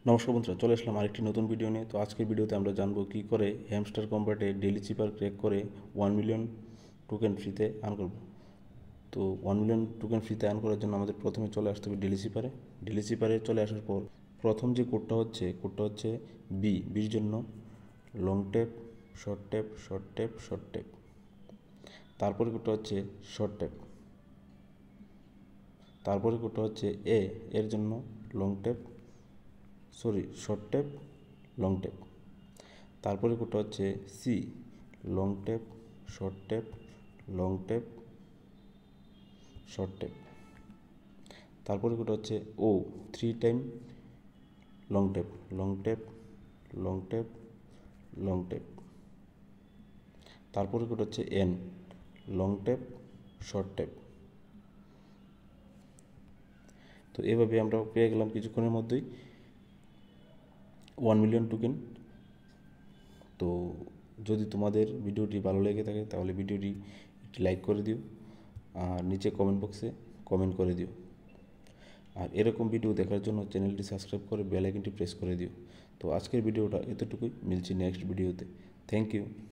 নমস্কার বন্ধুরা, চলে আসলাম আরেকটি নতুন ভিডিও নিয়ে। তো আজকের ভিডিওতে আমরা জানবো কী করে হ্যামস্টার কম্ব্যাটে ডেইলি চিপার ক্র্যাক করে 1 মিলিয়ন টোকেন ফ্রিতে আর্ন করব। তো 1 মিলিয়ন টোকেন ফ্রিতে আর্ন করার জন্য আমাদের প্রথমে চলে আসতে হবে ডেইলি চিপারে। ডেইলি চিপারে চলে আসার পর প্রথম যে কোডটা হচ্ছে বির জন্য long tap, short tap, short tap, short tap. তারপরে কোডটা হচ্ছে শর্ট ট্যাপ। তারপরে কোডটা হচ্ছে এর জন্য long tap, short tap, long tap. তারপরে কোডটা হচ্ছে C, long tap, short tap, long tap, short tap. তারপরে কোডটা হচ্ছে O, 3 time long tap, long tap, long tap, long tap. তারপরে কোডটা হচ্ছে N, long tap, short tap. তো এভাবে আমরা পেয়ে গেলাম কিছুক্ষণের মধ্যেই 1 মিলিয়ন টোকেন। তো যদি তোমাদের ভিডিওটি ভালো লেগে থাকে তাহলে ভিডিওটি একটি লাইক করে দিও, আর নিচে কমেন্ট বক্সে কমেন্ট করে দিও। আর এরকম ভিডিও দেখার জন্য চ্যানেলটি সাবস্ক্রাইব করে বেল আইকনটি প্রেস করে দিও। তো আজকের ভিডিওটা এতটুকুই, মিলছি নেক্সট ভিডিওতে। Thank you.